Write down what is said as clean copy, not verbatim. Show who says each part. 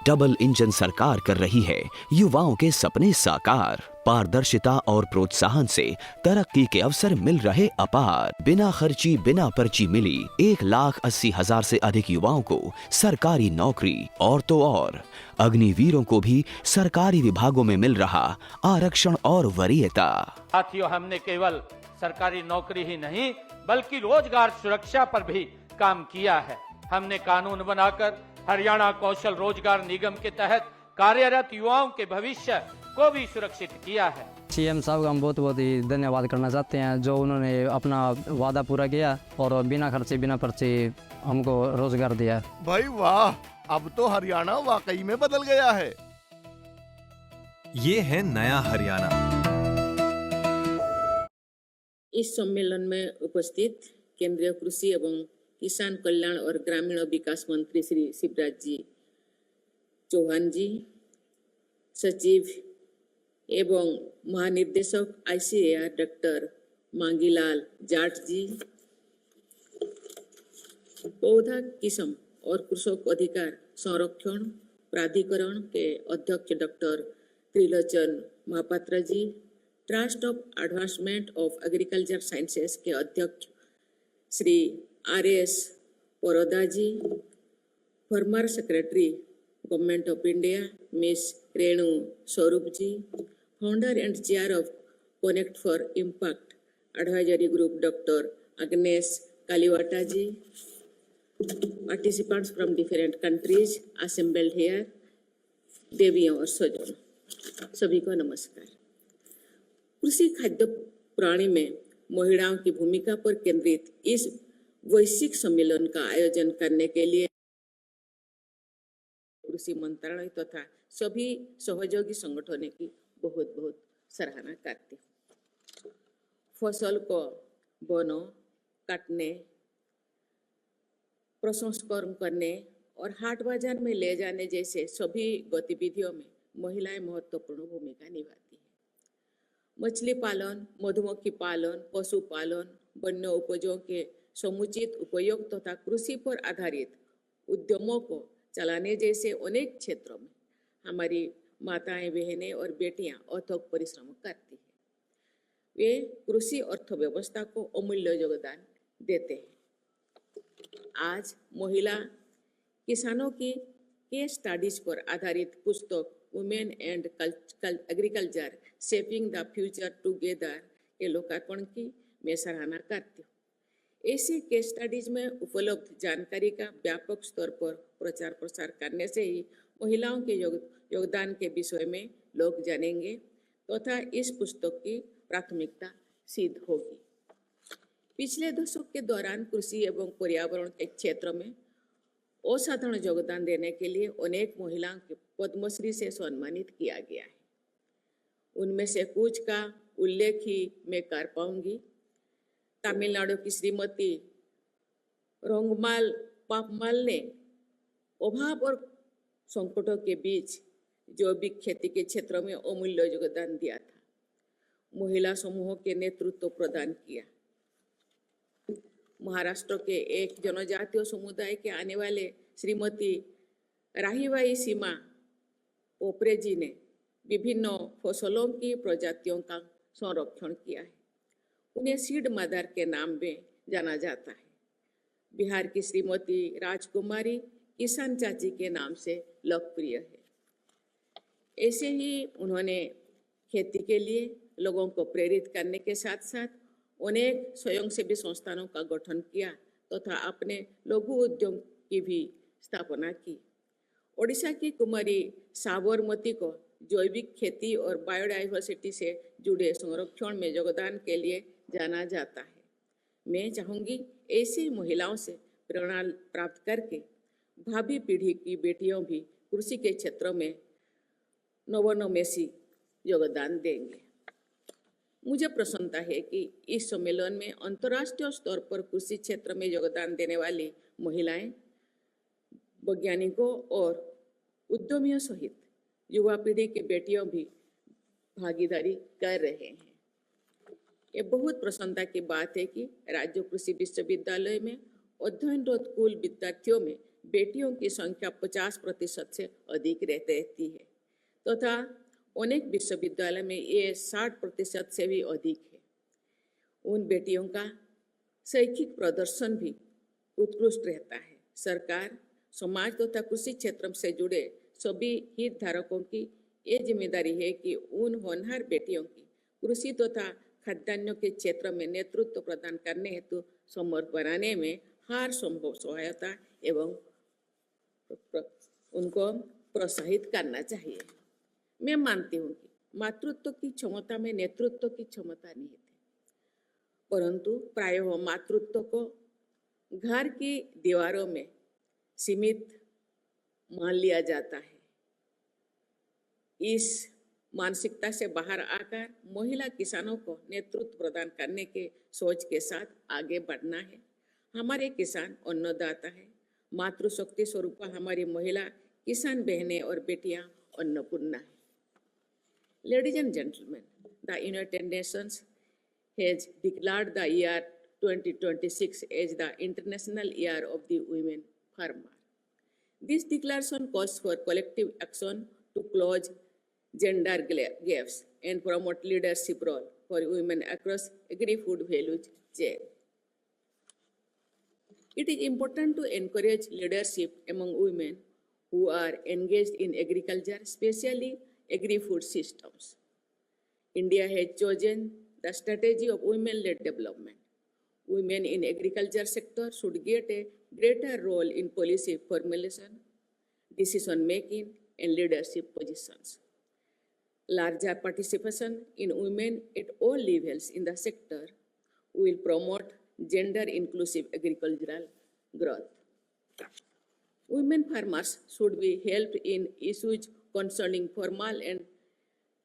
Speaker 1: Double engine सरकार कर रही है युवाओं के सपने साकार। पारदर्शिता और प्रोत्साहन से तरक्की के अवसर मिल रहे अपार। बिना खर्ची बिना पर्ची मिली 1,80,000 से अधिक युवाओं को सरकारी नौकरी। और तो और अग्निवीरों को भी सरकारी विभागों में मिल रहा आरक्षण और वरीयता।
Speaker 2: साथियों, हमने केवल सरकारी नौकरी ही नहीं बल्कि रोजगार सुरक्षा पर भी काम किया है। हमने कानून बनाकर हरियाणा कौशल रोजगार निगम के तहत कार्यरत युवाओं के भविष्य को भी सुरक्षित किया है।
Speaker 3: सीएम साहब का हम बहुत बहुत ही धन्यवाद करना चाहते हैं, जो उन्होंने अपना वादा पूरा किया और बिना खर्चे बिना पर्चे हमको रोजगार दिया।
Speaker 4: भाई वाह, अब तो हरियाणा वाकई में बदल गया है।
Speaker 5: ये है नया हरियाणा।
Speaker 6: इस सम्मेलन में उपस्थित केंद्रीय कृषि एवं किसान कल्याण और ग्रामीण विकास मंत्री श्री शिवराज जी चौहान जी, सचिव एवं महानिदेशक ICAR डॉक्टर मांगीलाल जाट जी, पौधा किस्म और कृषक अधिकार संरक्षण प्राधिकरण के अध्यक्ष doctor Trilochan Mohapatra ji, trust of advancement of agriculture sciences के अध्यक्ष Shri RS Paroda ji, former secretary government of India miss Renu Swarup ji, founder and chair of connect for impact advisory group doctor Agnes Kalibata ji, participants from different countries assembled here, देवियों और स्वजन, सभी को नमस्कार। कृषि खाद्य प्रणाली में महिलाओं की भूमिका पर केंद्रित इस वैश्विक सम्मेलन का आयोजन करने के लिए कृषि मंत्रालय तथा सभी सहयोगी संगठनों की बहुत बहुत सराहना करती हूँ। फसल को बोने, काटने, प्रसंस्करण करने और हाट बाजार में ले जाने जैसे सभी गतिविधियों में महिलाएं महत्वपूर्ण भूमिका निभाती हैं। मछली पालन, मधुमक्खी पालन, पशुपालन, वन्य उपजों के समुचित उपयोग तथा कृषि पर आधारित उद्यमों को चलाने जैसे अनेक क्षेत्रों में हमारी माताएं, बहनें और बेटियां अथक परिश्रम करती हैं। वे कृषि अर्थव्यवस्था को अमूल्य योगदान देते हैं। आज महिला किसानों की केस स्टडीज पर आधारित पुस्तक women and agriculture shaping the future together के लोकार्पण की मैं सराहना करती हूँ। ऐसे केस स्टडीज में उपलब्ध जानकारी का व्यापक स्तर पर प्रचार प्रसार करने से ही महिलाओं के योगदान के विषय में लोग जानेंगे तथा इस पुस्तक की प्राथमिकता सिद्ध होगी। पिछले दशक के दौरान कृषि एवं पर्यावरण के क्षेत्र में असाधारण योगदान देने के लिए अनेक महिलाओं को पद्मश्री से सम्मानित किया गया है। उनमें से कुछ का उल्लेख ही मैं कर पाऊंगी। तमिलनाडु की श्रीमती रोंगमाल पापमाल ने अभाव और संकटों के बीच जैविक खेती के क्षेत्र में अमूल्य योगदान दिया था। महिला समूहों के नेतृत्व प्रदान किया। महाराष्ट्र के एक जनजातीय समुदाय के आने वाले श्रीमती राहीबाई सीमा पोपरे जी ने विभिन्न फसलों की प्रजातियों का संरक्षण किया है। उन्हें सीड मदर के नाम में जाना जाता है। बिहार की श्रीमती राजकुमारी किसान चाची के नाम से लोकप्रिय है। ऐसे ही उन्होंने खेती के लिए लोगों को प्रेरित करने के साथ साथ अनेक स्वयंसेवी संस्थानों का गठन किया तथा अपने लघु उद्यम की भी स्थापना की। ओडिशा की कुमारी साबरमती को जैविक खेती और बायोडाइवर्सिटी से जुड़े संरक्षण में योगदान के लिए जाना जाता है। मैं चाहूँगी ऐसी महिलाओं से प्रेरणा प्राप्त करके भावी पीढ़ी की बेटियों भी कृषि के क्षेत्र में नवोन्मेषी योगदान देंगे। मुझे प्रसन्नता है कि इस सम्मेलन में अंतर्राष्ट्रीय स्तर पर कृषि क्षेत्र में योगदान देने वाली महिलाएं, वैज्ञानिकों और उद्यमियों सहित युवा पीढ़ी के बेटियों भी भागीदारी कर रहे हैं। ये बहुत प्रसन्नता की बात है कि राज्य कृषि विश्वविद्यालय में अध्ययनरत कुल विद्यार्थियों में बेटियों की संख्या 50% से अधिक रहती है तथा अनेक विश्वविद्यालय में ये 60% से भी अधिक है। उन बेटियों का शैक्षिक प्रदर्शन भी उत्कृष्ट रहता है। सरकार, समाज तथा कृषि क्षेत्र से जुड़े सभी हितधारकों की ये जिम्मेदारी है कि उन होनहार बेटियों की कृषि तथा खाद्यान्नों के क्षेत्र में नेतृत्व प्रदान करने हेतु समर्थ बनाने में हर संभव सहायता एवं उनको प्रोत्साहित करना चाहिए। मैं मानती हूँ कि मातृत्व की क्षमता में नेतृत्व की क्षमता नहीं है, परंतु प्रायः मातृत्व को घर की दीवारों में सीमित मान लिया जाता है। इस मानसिकता से बाहर आकर महिला किसानों को नेतृत्व प्रदान करने के सोच के साथ आगे बढ़ना है। हमारे किसान अन्नदाता है। मातृशक्ति स्वरूप हमारी महिला किसान बहनें और बेटियां अन्नपूर्णा है। Ladies and gentlemen, the United Nations has declared the year 2026 as the International Year of the Women Farmer. This declaration calls for collective action to close gender gaps and promote leadership role for women across agri-food value chain. It is important to encourage leadership among women who are engaged in agriculture, especially agri-food systems. India has chosen the strategy of women-led development. Women in agriculture sector should get a greater role in policy formulation, decision-making, and leadership positions. Larger participation in women at all levels in the sector will promote gender-inclusive agricultural growth. Women farmers should be helped in issues concerning formal and